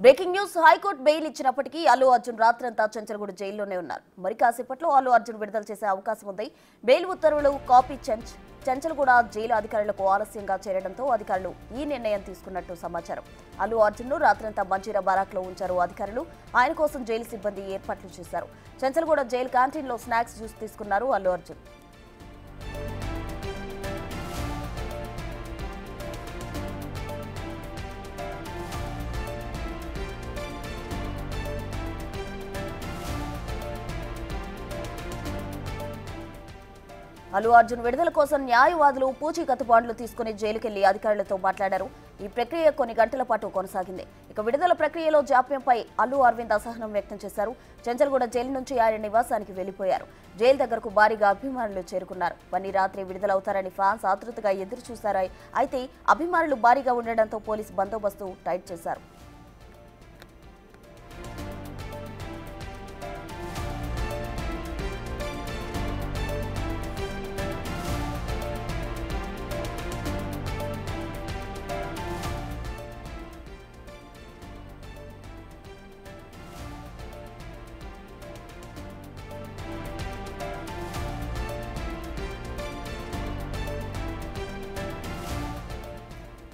Breaking news high court bail ఇచ్చినప్పటికీ అల్లు అర్జున్ రాత్రంతా చెంచల్గూడ జైల్లోనే ఉన్నారు. మరి కాసేపట్లో అల్లు అర్జున్ విడుదల చేసే అవకాశం ఉంది. బెయిల్ ఉత్తర్వులు కాపీ చెంచల్గూడ జైలు అధికారులకు ఆలస్యంగా చేరడంతో అధికారులు ఈ నిర్ణయం తీసుకున్నట్టు సమాచారం. అల్లు అర్జున్ ను రాత్రంతా మంజీరా బారాక్లో ఉంచారు అధికారులు. ఆయన కోసం జైలు సిబ్బంది ఏర్పాట్లు చేశారు. చెంచల్గూడ జైలు క్యాంటీన్లో స్నాక్స్ జ్యూస్ తీసుకున్నారు అల్లు అర్జున్. అల్లు అర్జున్ విడుదల కోసం న్యాయవాదులు పూచీకత్తు బాండ్లు తీసుకుని జైలుకెళ్లి అధికారులతో మాట్లాడారు. ఈ ప్రక్రియ కొన్ని గంటల పాటు కొనసాగింది. ఇక విడుదల ప్రక్రియలో జాప్యంపై అల్లు అరవింద్ అసహనం వ్యక్తం చేశారు. చెంచల్గూడ జైలు నుంచి ఆయన నివాసానికి వెళ్లిపోయారు. జైలు దగ్గరకు భారీగా అభిమానులు చేరుకున్నారు. వన్నీ రాత్రి విడుదలవుతారని ఫ్యాన్స్ ఆతృతగా ఎదురు చూశారు. అయితే అభిమానులు భారీగా ఉండడంతో పోలీసు బందోబస్తు టైట్ చేశారు.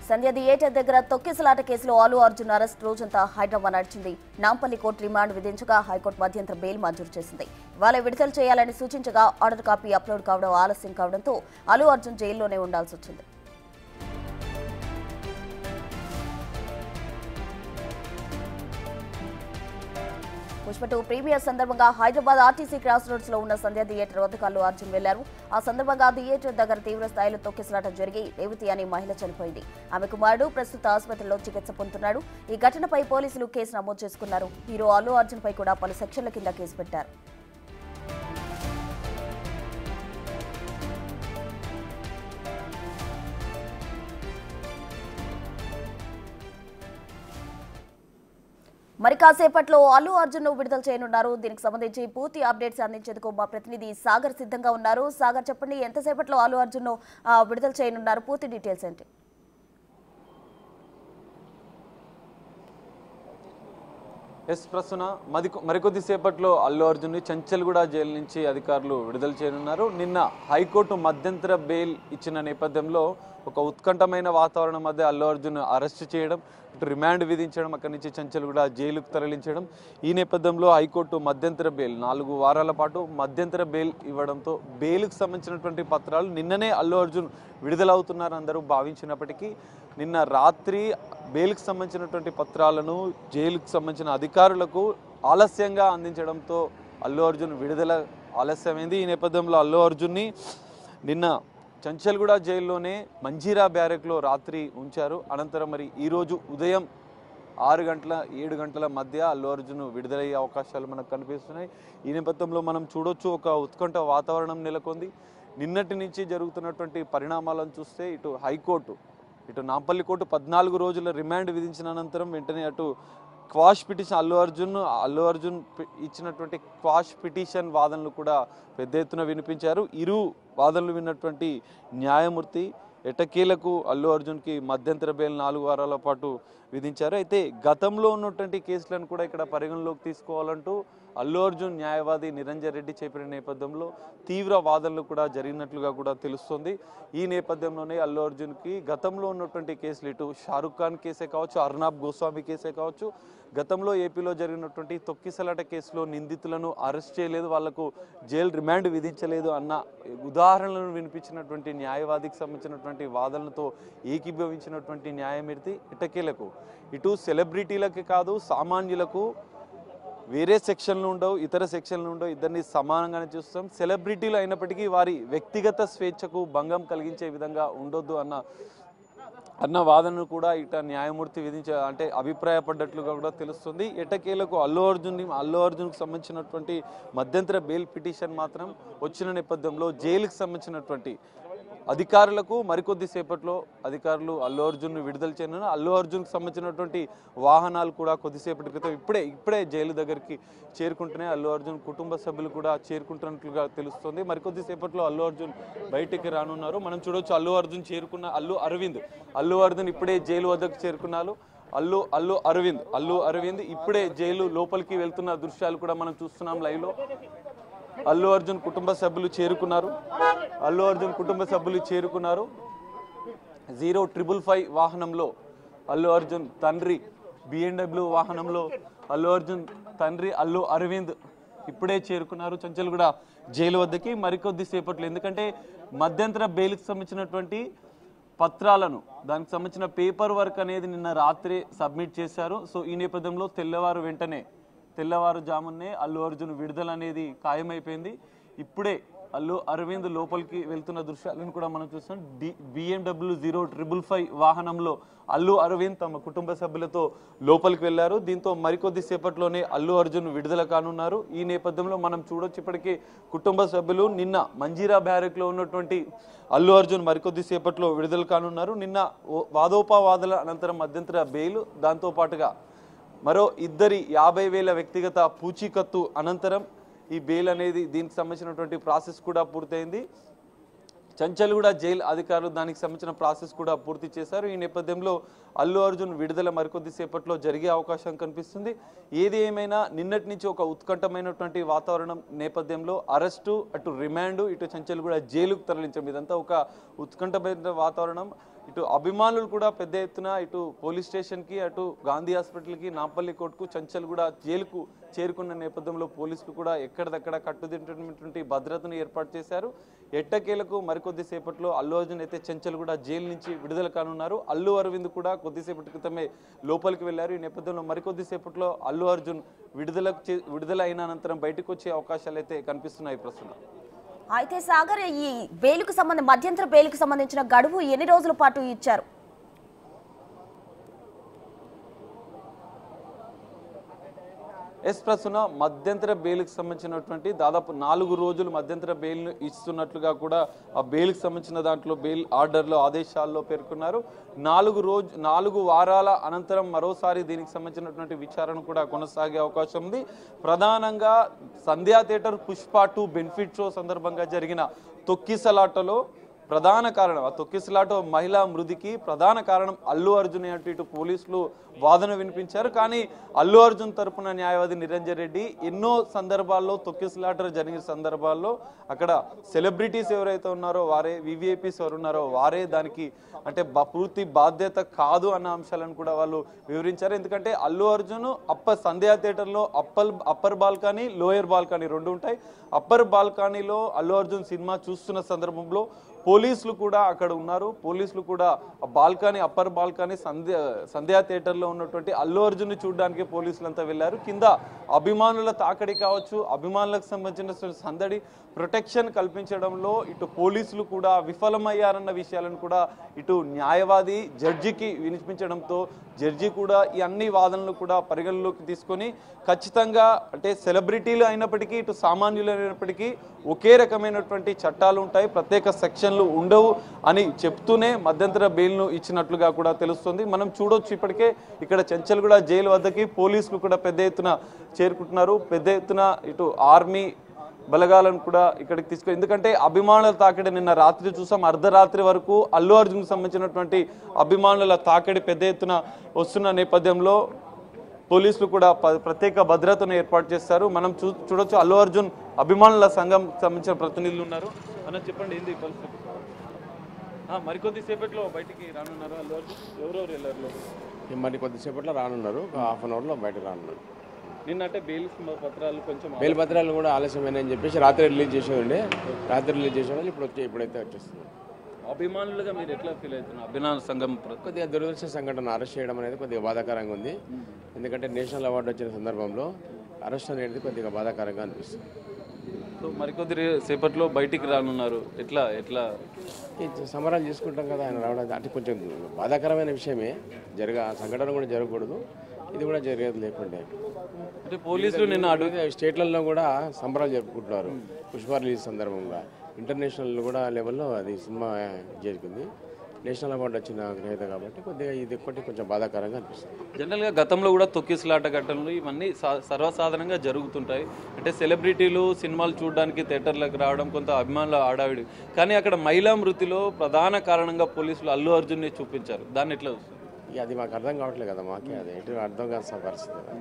సంధ్య థియేటర్ దగ్గర తొక్కిసలాట కేసులో అల్లు అర్జున్ అరెస్ట్ రోజంతా హైదరాబాద్ నడిచింది. నాంపల్లి కోర్టు రిమాండ్ విధించగా హైకోర్టు మధ్యంతర బెయిల్ మంజూరు చేసింది. ఇవాళ విడుదల చేయాలని సూచించగా ఆర్డర్ కాపీ అప్లోడ్ కావడం ఆలస్యం కావడంతో అల్లు అర్జున్ జైల్లోనే ఉండాల్సి వచ్చింది. పుష్ప 2 ప్రీమియర్ సందర్భంగా హైదరాబాద్ ఆర్టీసీ క్రాస్ రోడ్స్ లో ఉన్న సంధ్య థియేటర్ వద్దకు అల్లు అర్జున్ వెళ్లారు. ఆ సందర్భంగా థియేటర్ దగ్గర తీవ్ర స్థాయిలో తొక్కిసలాట జరిగి రేవతి అనే మహిళ చనిపోయింది. ఆమె కుమారుడు ప్రస్తుత ఆసుపత్రిలో చికిత్స పొందుతున్నాడు. ఈ ఘటనపై పోలీసులు కేసు నమోదు చేసుకున్నారు. హీరో అల్లు అర్జున్ పై కూడా పలు సెక్షన్ల కింద కేసు పెట్టారు. మరి కాసేపట్లో అల్లు అర్జున్ ను విడుదల చేయనున్నారు. దీనికి సంబంధించి పూర్తి అప్డేట్స్ అందించేందుకు మా ప్రతినిధి సాగర్ సిద్ధంగా ఉన్నారు. సాగర్, చెప్పండి, ఎంతసేపట్లో అల్లు అర్జున్ ను విడుదల చేయనున్నారు? పూర్తి డీటెయిల్స్ ఏంటి? ప్రస్తున మరికొద్దిసేపట్లో అల్లు అర్జున్ ని చెంచల్గూడ జైలు నుంచి అధికారులు విడుదల చేయనున్నారు. నిన్న హైకోర్టు మధ్యంతర బెయిల్ ఇచ్చిన నేపథ్యంలో ఒక ఉత్కంఠమైన వాతావరణం మధ్య అల్లు అర్జున్ అరెస్ట్ చేయడం, రిమాండ్ విధించడం, అక్కడి నుంచి చెంచల్గూడ జైలుకు తరలించడం. ఈ నేపథ్యంలో హైకోర్టు మధ్యంతర బెయిల్ 4 వారాల పాటు మధ్యంతర బెయిల్ ఇవ్వడంతో బెయిల్కు సంబంధించినటువంటి పత్రాలు నిన్ననే అల్లు అర్జున్ విడుదలవుతున్నారు అందరూ భావించినప్పటికీ నిన్న రాత్రి బెయిల్కు సంబంధించినటువంటి పత్రాలను జైలుకు సంబంధించిన అధికారులకు ఆలస్యంగా అందించడంతో అల్లు అర్జున్ విడుదల ఆలస్యమైంది. ఈ నేపథ్యంలో అల్లు అర్జున్ని నిన్న చెంచల్గూడ జైల్లోనే మంజీరా బ్యారెక్లో రాత్రి ఉంచారు. అనంతరం మరి ఈరోజు ఉదయం 6 గంటల 7 గంటల మధ్య అల్లు అర్జున్ విడుదలయ్యే అవకాశాలు మనకు కనిపిస్తున్నాయి. ఈ నేపథ్యంలో మనం చూడొచ్చు, ఒక ఉత్కంఠ వాతావరణం నెలకొంది. నిన్నటి నుంచి జరుగుతున్నటువంటి పరిణామాలను చూస్తే ఇటు హైకోర్టు, ఇటు నాంపల్లి కోర్టు 14 రోజుల రిమాండ్ విధించిన అనంతరం వెంటనే అటు క్వాష్ పిటిషన్ అల్లు అర్జున్ ఇచ్చినటువంటి క్వాష్ పిటిషన్ వాదనలు కూడా పెద్ద ఎత్తున వినిపించారు. ఇరు వాదనలు విన్నటువంటి న్యాయమూర్తి ఎట్టకేలకు అల్లు అర్జున్కి మధ్యంతర బెయిల్ 4 వారాల పాటు విధించారు. అయితే గతంలో ఉన్నటువంటి కేసులను కూడా ఇక్కడ పరిగణలోకి తీసుకోవాలంటూ అల్లు అర్జున్ న్యాయవాది నిరంజన్ రెడ్డి చెప్పిన నేపథ్యంలో తీవ్ర వాదనలు కూడా జరిగినట్లుగా కూడా తెలుస్తుంది. ఈ నేపథ్యంలోనే అల్లు అర్జున్కి గతంలో ఉన్నటువంటి కేసులు, ఇటు షారుఖ్ ఖాన్ కేసే కావచ్చు, అర్నాబ్ గోస్వామి కేసే కావచ్చు, గతంలో ఏపీలో జరిగినటువంటి తొక్కిసలాట కేసులో నిందితులను అరెస్ట్ చేయలేదు, వాళ్లకు జైలు రిమాండ్ విధించలేదు అన్న ఉదాహరణలను వినిపించినటువంటి న్యాయవాదికి సంబంధించినటువంటి వాదనలతో ఏకీభవించినటువంటి న్యాయమూర్తి ఎట్టకేలకు ఇటు సెలబ్రిటీలకి కాదు, సామాన్యులకు వేరే సెక్షన్లు ఉండవు, ఇతర సెక్షన్లు ఉండవు, ఇద్దరిని సమానంగానే చూస్తాం. సెలబ్రిటీలు అయినప్పటికీ వారి వ్యక్తిగత స్వేచ్ఛకు భంగం కలిగించే విధంగా ఉండొద్దు అన్న వాదనను కూడా ఇట న్యాయమూర్తి అభిప్రాయపడ్డట్లుగా కూడా తెలుస్తుంది. ఎట్టకేలకు అల్లు అర్జున్కి సంబంధించినటువంటి మధ్యంతర బెయిల్ పిటిషన్ మాత్రం వచ్చిన నేపథ్యంలో జైలుకు సంబంధించినటువంటి అధికారులకు మరికొద్ది సేపట్లో అధికారులు అల్లు అర్జున్ విడుదల చేయనున్నారు. అల్లు అర్జున్కి సంబంధించినటువంటి వాహనాలు కూడా కొద్దిసేపటి క్రితం ఇప్పుడే జైలు దగ్గరికి చేరుకుంటున్నాయి. అల్లు అర్జున్ కుటుంబ సభ్యులు కూడా చేరుకుంటున్నట్లుగా తెలుస్తుంది. మరికొద్ది సేపట్లో అల్లు అర్జున్ బయటికి రానున్నారు. మనం చూడొచ్చు, అల్లు అర్జున్ ఇప్పుడే జైలు వద్దకు చేరుకున్నారు. అల్లు అరవింద్ ఇప్పుడే జైలు లోపలికి వెళ్తున్న దృశ్యాలు కూడా మనం చూస్తున్నాం లైవ్ లో. అల్లు అర్జున్ కుటుంబ సభ్యులు చేరుకున్నారు. 0555 వాహనంలో అల్లు అర్జున్ తండ్రి, BMW వాహనంలో అల్లు అర్జున్ తండ్రి అల్లు అరవింద్ ఇప్పుడే చేరుకున్నారు చంచల్గూడ జైలు వద్దకి. మరికొద్ది సేపట్లో, ఎందుకంటే మధ్యంతర బెయిల్కి సంబంధించినటువంటి పత్రాలను, దానికి సంబంధించిన పేపర్ వర్క్ అనేది నిన్న రాత్రి సబ్మిట్ చేశారు. సో ఈ నేపథ్యంలో తెల్లవారుజామునే అల్లు అర్జున్ విడుదల అనేది ఖాయమైపోయింది. ఇప్పుడే అల్లు అరవింద్ లోపలికి వెళ్తున్న దృశ్యాలను కూడా మనం చూస్తాం. BMW 0555 వాహనంలో అల్లు అరవింద్ తమ కుటుంబ సభ్యులతో లోపలికి వెళ్లారు. దీంతో మరికొద్ది సేపట్లోనే అల్లు అర్జున్ విడుదల కానున్నారు. ఈ నేపథ్యంలో మనం చూడొచ్చు, ఇప్పటికీ కుటుంబ సభ్యులు నిన్న మంజీరా బ్యారెక్ లో ఉన్నటువంటి అల్లు అర్జున్ మరికొద్ది సేపట్లో విడుదల కానున్నారు. నిన్న వాదోపవాదాల అనంతరం మధ్యంతర బెయిల్, దాంతో పాటుగా మరో 50,000 వ్యక్తిగత పూచీకత్తు అనంతరం ఈ బెయిల్ అనేది, దీనికి సంబంధించినటువంటి ప్రాసెస్ కూడా పూర్తయింది. చంచల్గూడ జైలు అధికారులు దానికి సంబంధించిన ప్రాసెస్ కూడా పూర్తి చేశారు. ఈ నేపథ్యంలో అల్లు అర్జున్ విడుదల మరికొద్ది సేపట్లో జరిగే అవకాశం కనిపిస్తుంది. ఏది ఏమైనా నిన్నటి నుంచి ఒక ఉత్కంఠమైనటువంటి వాతావరణం నేపథ్యంలో అరెస్టు, అటు రిమాండ్, ఇటు చంచల్గూడ జైలుకు తరలించడం, ఇదంతా ఒక ఉత్కంఠమైన వాతావరణం. ఇటు అభిమానులు కూడా పెద్ద ఎత్తున ఇటు పోలీస్ స్టేషన్కి, అటు గాంధీ హాస్పిటల్కి, నాంపల్లి కోర్టుకు, చంచల్గూడ జైలుకు చేరుకున్న నేపథ్యంలో పోలీసులు కూడా ఎక్కడిదక్కడ కట్టుదిట్టమైనటువంటి భద్రతను ఏర్పాటు చేశారు. ఎట్టకేలకు మరికొద్ది సేపట్లో అల్లు అర్జున్ అయితే చంచల్గూడ జైలు నుంచి విడుదల కానున్నారు. అల్లు అరవింద్ కూడా కొద్దిసేపటి క్రితమే లోపలికి వెళ్లారు. ఈ నేపథ్యంలో మరికొద్ది సేపట్లో అల్లు అర్జున్ విడుదల అయిన అనంతరం బయటకు వచ్చే అవకాశాలు అయితే కనిపిస్తున్నాయి ప్రస్తుతం. అయితే సాగర్, ఈ మధ్యంతర బెయిల్కు సంబంధించిన గడువు ఎన్ని రోజుల పాటు ఇచ్చారు? ప్రస్తుతం మధ్యంతర బెయిల్కి సంబంధించినటువంటి దాదాపు 4 రోజులు మధ్యంతర బెయిల్ను ఇస్తున్నట్లుగా కూడా ఆ బెయిల్కి సంబంధించిన దాంట్లో బెయిల్ ఆర్డర్లో, ఆదేశాల్లో పేర్కొన్నారు. 4 వారాల అనంతరం మరోసారి దీనికి సంబంధించినటువంటి విచారణ కూడా కొనసాగే అవకాశం ఉంది. ప్రధానంగా సంధ్యా థియేటర్ పుష్ప 2 బెనిఫిట్ షో సందర్భంగా జరిగిన తొక్కిసలాటలో ప్రధాన కారణం, ఆ తొక్కిసలాట మహిళా మృతికి ప్రధాన కారణం అల్లు అర్జున్ అంటూ ఇటు పోలీసులు వాదన వినిపించారు. కానీ అల్లు అర్జున్ తరపున న్యాయవాది నిరంజన్ రెడ్డి ఎన్నో సందర్భాల్లో తొక్కిసలాట జరిగిన సందర్భాల్లో అక్కడ సెలబ్రిటీస్ ఎవరైతే ఉన్నారో వారే, వివిఐపీస్ ఎవరు ఉన్నారో వారే దానికి అంటే పూర్తి బాధ్యత కాదు అన్న అంశాలను కూడా వాళ్ళు వివరించారు. ఎందుకంటే అల్లు అర్జున్ సంధ్యా థియేటర్లో అప్పర్ బాల్కనీ, లోయర్ బాల్కనీ 2 ఉంటాయి. అప్పర్ బాల్కనీలో అల్లు అర్జున్ సినిమా చూస్తున్న సందర్భంలో పోలీసులు కూడా అక్కడ ఉన్నారు. పోలీసులు కూడా అప్పర్ బాల్కనీ సంధ్యా థియేటర్లో ఉన్నటువంటి అల్లు అర్జున్ చూడడానికి పోలీసులంతా వెళ్ళారు. కింద అభిమానుల తాకడి కావచ్చు, అభిమానులకు సంబంధించిన సందడి, ప్రొటెక్షన్ కల్పించడంలో ఇటు పోలీసులు కూడా విఫలమయ్యారన్న విషయాలను కూడా ఇటు న్యాయవాది జడ్జికి వినిపించడంతో జడ్జి కూడా ఈ అన్ని వాదనలు కూడా పరిగణలోకి తీసుకొని ఖచ్చితంగా అంటే సెలబ్రిటీలు అయినప్పటికీ, ఇటు సామాన్యులు అయినప్పటికీ ఒకే రకమైనటువంటి చట్టాలు ఉంటాయి, ప్రత్యేక సెక్షన్లు ఉండవు అని చెప్తూనే మధ్యంతర బెయిల్ను ఇచ్చినట్లుగా కూడా తెలుస్తుంది. మనం చూడొచ్చు, ఇప్పటికే ఇక్కడ చంచల్గూడ జైలు వద్దకి పోలీసులు కూడా పెద్ద ఎత్తున చేరుకుంటున్నారు. పెద్ద ఎత్తున ఇటు ఆర్మీ బలగాలను కూడా ఇక్కడికి తీసుకొని, ఎందుకంటే అభిమానుల తాకిడి నిన్న రాత్రి చూసాం, అర్ధరాత్రి వరకు అల్లు అర్జున్కి సంబంధించినటువంటి అభిమానుల తాకిడి పెద్ద ఎత్తున వస్తున్న నేపథ్యంలో పోలీసులు కూడా ప్రత్యేక భద్రతను ఏర్పాటు చేస్తారు. మనం చూడొచ్చు, అల్లు అర్జున్ అభిమానుల సంఘం సంబంధించిన ప్రతినిధులు ఉన్నారు. అన్న చెప్పండి, ఏంది పరిస్థితి? మరికొద్ది సేపట్లో బయటికి రానున్నారు అల్లు అర్జున్? ఎవరెవరు వెళ్ళారు? మరి కొద్దిసేపట్లో రానున్నారు, ఒక హాఫ్ అన్ అవర్లో బయటకు రానున్నారు. నిన్నట్టే బెయిల్ పత్రాలు కొంచెం బెయిల్ పత్రాలు కూడా ఆలస్యమైనని చెప్పేసి రాత్రి రిలీజ్ చేసేవాడి. ఇప్పుడైతే వచ్చేస్తుంది. అభిమానులుగా మీరు ఎట్లా ఫీల్ అవుతున్నారు? అభిమాన సంఘం కొద్దిగా దురదృష్ట సంఘటన అరెస్ట్ చేయడం అనేది కొద్దిగా బాధాకరంగా ఉంది. ఎందుకంటే నేషనల్ అవార్డు వచ్చిన సందర్భంలో అరెస్ట్ అనేది కొద్దిగా బాధాకరంగా అనిపిస్తుంది. సో మరికొద్ది సేపట్లో బయటికి రానున్నారు. ఎట్లా సంబరాలు చేసుకుంటాం కదా ఆయన రావడం, అంటే కొంచెం బాధాకరమైన విషయమే. సంఘటన కూడా జరగకూడదు, ఇది కూడా జరిగేది లేకుండే. అంటే పోలీసులు నిన్న అడిగితే స్టేట్లలో కూడా సంబరాలు జరుపుకుంటున్నారు పుష్ప రిలీజ్ సందర్భంగా. ఇంటర్నేషనల్ కూడా లెవెల్లో అది సినిమా జరిగింది. నేషనల్ అవార్డు వచ్చిన గ్రహీత కాబట్టి కొద్దిగా ఇది కొంచెం బాధాకరంగా అనిపిస్తుంది. జనరల్గా గతంలో కూడా తొక్కిసలాట ఘటనలు ఇవన్నీ సర్వసాధారణంగా జరుగుతుంటాయి. అంటే సెలబ్రిటీలు సినిమాలు చూడడానికి థియేటర్లకు రావడం, కొంత అభిమానుల ఆడావిడి. కానీ అక్కడ మహిళా మృతిలో ప్రధాన కారణంగా పోలీసులు అల్లు అర్జున్ని చూపించారు. దాన్ని ఎట్లా చూస్తారు? అది మాకు అర్థం కావట్లేదు కదా, మాకే అది ఎటు అర్థం కాని పరిస్థితి కదా.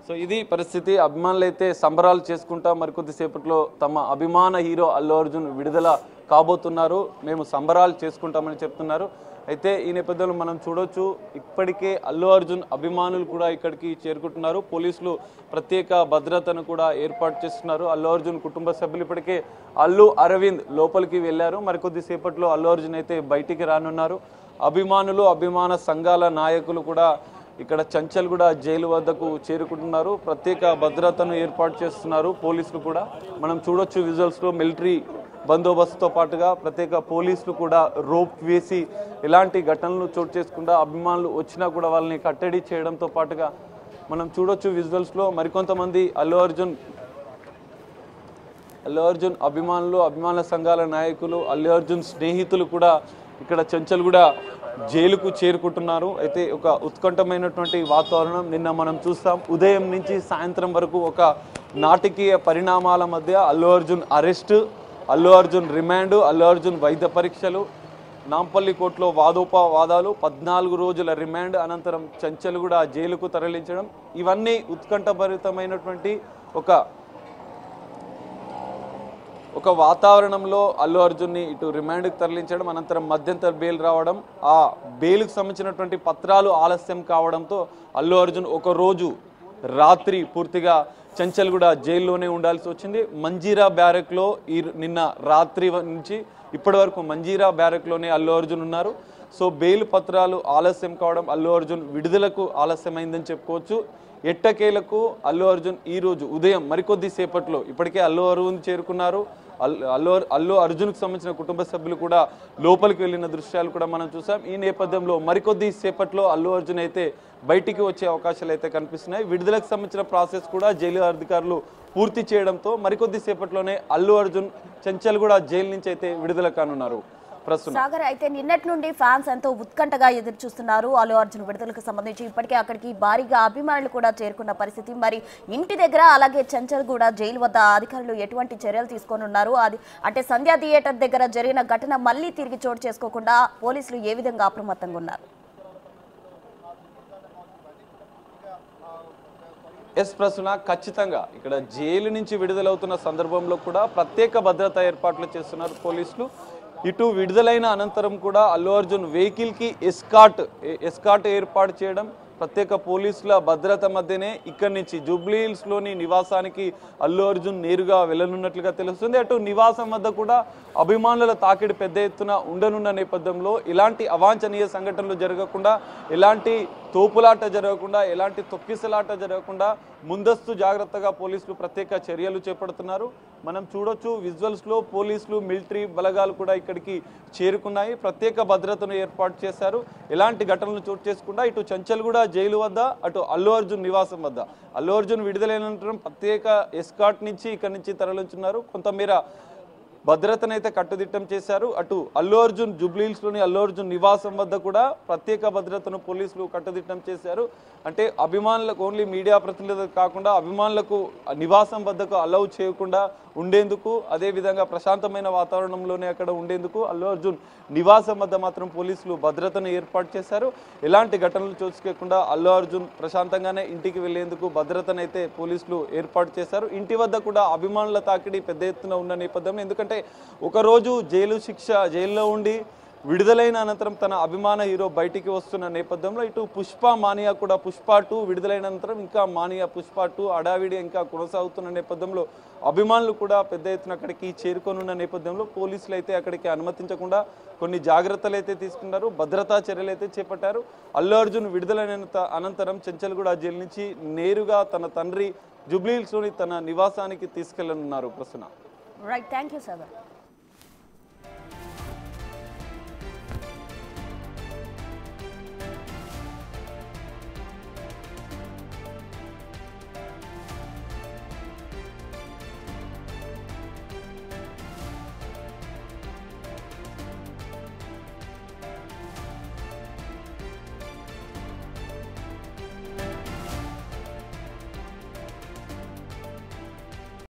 సో ఇది పరిస్థితి. అభిమానులు అయితే సంబరాలు చేసుకుంటా మరికొద్దిసేపట్లో తమ అభిమాన హీరో అల్లు అర్జున్ విడుదల కాబోతున్నారు, మేము సంబరాలు చేసుకుంటామని చెప్తున్నారు. అయితే ఈ నేపథ్యంలో మనం చూడొచ్చు, ఇప్పటికే అల్లు అర్జున్ అభిమానులు కూడా ఇక్కడికి చేరుకుంటున్నారు. పోలీసులు ప్రత్యేక భద్రతను కూడా ఏర్పాటు చేస్తున్నారు. అల్లు అర్జున్ కుటుంబ సభ్యులు ఇప్పటికే అల్లు అరవింద్ లోపలికి వెళ్ళారు. మరికొద్దిసేపట్లో అల్లు అర్జున్ అయితే బయటికి రానున్నారు. అభిమానులు, అభిమాన సంఘాల నాయకులు కూడా ఇక్కడ చంచల్గూడ జైలు వద్దకు చేరుకుంటున్నారు. ప్రత్యేక భద్రతను ఏర్పాటు చేస్తున్నారు పోలీసులు కూడా. మనం చూడొచ్చు విజువల్స్లో మిలిటరీ బందోబస్తుతో పాటుగా ప్రత్యేక పోలీసులు కూడా రోప్ వేసి ఎలాంటి ఘటనలు చోటు చేసుకుండా అభిమానులు వచ్చినా కూడా వాళ్ళని కట్టడి చేయడంతో పాటుగా మనం చూడొచ్చు విజువల్స్లో మరికొంతమంది అల్లు అర్జున్ అభిమానులు, అభిమాన సంఘాల నాయకులు, అల్లు అర్జున్ స్నేహితులు కూడా ఇక్కడ చంచల్గూడ జైలుకు చేరుకుంటున్నారు. అయితే ఒక ఉత్కంఠమైనటువంటి వాతావరణం నిన్న మనం చూస్తాం. ఉదయం నుంచి సాయంత్రం వరకు ఒక నాటకీయ పరిణామాల మధ్య అల్లు అర్జున్ అరెస్టు, అల్లు అర్జున్ రిమాండ్, అల్లు అర్జున్ వైద్య పరీక్షలు, నాంపల్లి కోర్టులో వాదోపవాదాలు, 14 రోజుల రిమాండ్ అనంతరం చంచల్గూడ జైలుకు తరలించడం, ఇవన్నీ ఉత్కంఠభరితమైనటువంటి ఒక వాతావరణంలో అల్లు అర్జున్ని ఇటు రిమాండ్కి తరలించడం, అనంతరం మధ్యంతర బెయిల్ రావడం, ఆ బెయిల్కి సంబంధించినటువంటి పత్రాలు ఆలస్యం కావడంతో అల్లు అర్జున్ ఒక రోజు రాత్రి పూర్తిగా చంచల్గూడ జైల్లోనే ఉండాల్సి వచ్చింది. మంజీరా బ్యారెక్లో నిన్న రాత్రి నుంచి ఇప్పటి వరకు మంజీరా బ్యారెక్లోనే అల్లు అర్జున్ ఉన్నారు. సో బెయిల్ పత్రాలు ఆలస్యం కావడం అల్లు అర్జున్ విడుదలకు ఆలస్యమైందని చెప్పుకోవచ్చు. ఎట్టకేలకు అల్లు అర్జున్ ఈరోజు ఉదయం మరికొద్ది సేపట్లో ఇప్పటికే అల్లు అరవింద్ చేరుకున్నారు. అల్లు అర్జున్కు సంబంధించిన కుటుంబ సభ్యులు కూడా లోపలికి వెళ్ళిన దృశ్యాలు కూడా మనం చూసాం. ఈ నేపథ్యంలో మరికొద్ది సేపట్లో అల్లు అర్జున్ అయితే బయటికి వచ్చే అవకాశాలు అయితే కనిపిస్తున్నాయి. విడుదలకు సంబంధించిన ప్రాసెస్ కూడా జైలు అధికారులు పూర్తి చేయడంతో మరికొద్ది సేపట్లోనే అల్లు అర్జున్ చంచల్గూడ జైలు నుంచి అయితే విడుదల కానున్నారు. సాగర్, అయితే నిన్నటి నుండి ఫ్యాన్స్ ఎంతో ఉత్కంఠగా ఎదురు చూస్తున్నారు అల్లు అర్జున్ విడుదలకు సంబంధించి. ఇప్పటికే అక్కడికి భారీగా అభిమానులు కూడా చేరుకున్న పరిస్థితి. మరి ఇంటి దగ్గర అలాగే చంచల్గూడ జైలు వద్ద అధికారులు ఎటువంటి చర్యలు తీసుకొని ఉన్నారు? అది అంటే సంధ్యా థియేటర్ దగ్గర జరిగిన ఘటన మళ్ళీ తిరిగి చోటు చేసుకోకుండా పోలీసులు ఏ విధంగా అప్రమత్తంగా ఉన్నారు? ప్రస్తున ఖచ్చితంగా ఇక్కడ జైలు నుంచి విడుదలవుతున్న సందర్భంలో కూడా ప్రత్యేక భద్రతా ఏర్పాట్లు చేస్తున్నారు పోలీసులు. ఇటు విడుదలైన అనంతరం కూడా అల్లు అర్జున్ వెహికల్కి ఎస్కాట్ ఏర్పాటు చేయడం, ప్రత్యేక పోలీసుల భద్రత మధ్యనే ఇక్కడి నుంచి జూబ్లీ హిల్స్లోని నివాసానికి అల్లు అర్జున్ నేరుగా వెళ్ళనున్నట్లుగా తెలుస్తుంది. అటు నివాసం వద్ద కూడా అభిమానుల తాకిడి పెద్ద ఎత్తున ఉండనున్న నేపథ్యంలో ఇలాంటి అవాంఛనీయ సంఘటనలు జరగకుండా, ఎలాంటి తోపులాట జరగకుండా, ఎలాంటి తొక్కిసలాట జరగకుండా ముందస్తు జాగ్రత్తగా పోలీసులు ప్రత్యేక చర్యలు చేపడుతున్నారు. మనం చూడొచ్చు విజువల్స్లో పోలీసులు, మిలిటరీ బలగాలు కూడా ఇక్కడికి చేరుకున్నాయి. ప్రత్యేక భద్రతను ఏర్పాటు చేశారు. ఎలాంటి ఘటనలు చోటు చేసుకుండా ఇటు చంచల్గూడ జైలు వద్ద, అటు అల్లు అర్జున్ నివాసం వద్ద అల్లు అర్జున్ విడుదలైన ప్రత్యేక ఎస్కాట్ నుంచి ఇక్కడి నుంచి తరలించున్నారు. కొంతమేర భద్రతనైతే కట్టుదిట్టం చేశారు. అటు అల్లు అర్జున్ జూబ్లీ హిల్స్లోని అల్లు అర్జున్ నివాసం వద్ద కూడా ప్రత్యేక భద్రతను పోలీసులు కట్టుదిట్టం చేశారు. అంటే అభిమానులకు, ఓన్లీ మీడియా ప్రతినిధులకు కాకుండా అభిమానులకు నివాసం వద్దకు అలౌ చేయకుండా ఉండేందుకు, అదేవిధంగా ప్రశాంతమైన వాతావరణంలోనే అక్కడ ఉండేందుకు అల్లు అర్జున్ నివాసం వద్ద మాత్రం పోలీసులు భద్రతను ఏర్పాటు చేశారు. ఎలాంటి ఘటనలు చోచుకోకుండా అల్లు అర్జున్ ప్రశాంతంగానే ఇంటికి వెళ్లేందుకు భద్రతనైతే పోలీసులు ఏర్పాటు చేశారు. ఇంటి వద్ద కూడా అభిమానుల తాకిడి పెద్ద ఎత్తున ఉన్న నేపథ్యంలో, ఎందుకంటే ఒకరోజు జైల్లో ఉండి విడుదలైన అనంతరం తన అభిమాన హీరో బయటికి వస్తున్న నేపథ్యంలో ఇటు పుష్ప మానియా కూడా, పుష్ప 2 విడుదలైన అనంతరం ఇంకా మానియా పుష్ప 2 అడావిడి ఇంకా కొనసాగుతున్న నేపథ్యంలో అభిమానులు కూడా పెద్ద ఎత్తున అక్కడికి చేరుకొనున్న నేపథ్యంలో పోలీసులు అయితే అక్కడికి అనుమతించకుండా కొన్ని జాగ్రత్తలు అయితే తీసుకున్నారు, భద్రతా చర్యలు అయితే చేపట్టారు. అల్లు అర్జున్ విడుదలైన అనంతరం చంచల్గూడ జైలు నుంచి నేరుగా తన తండ్రి జూబ్లీ హిల్స్లోని తన నివాసానికి తీసుకెళ్లనున్నారు. Prasanna. Right, thank you Sagar.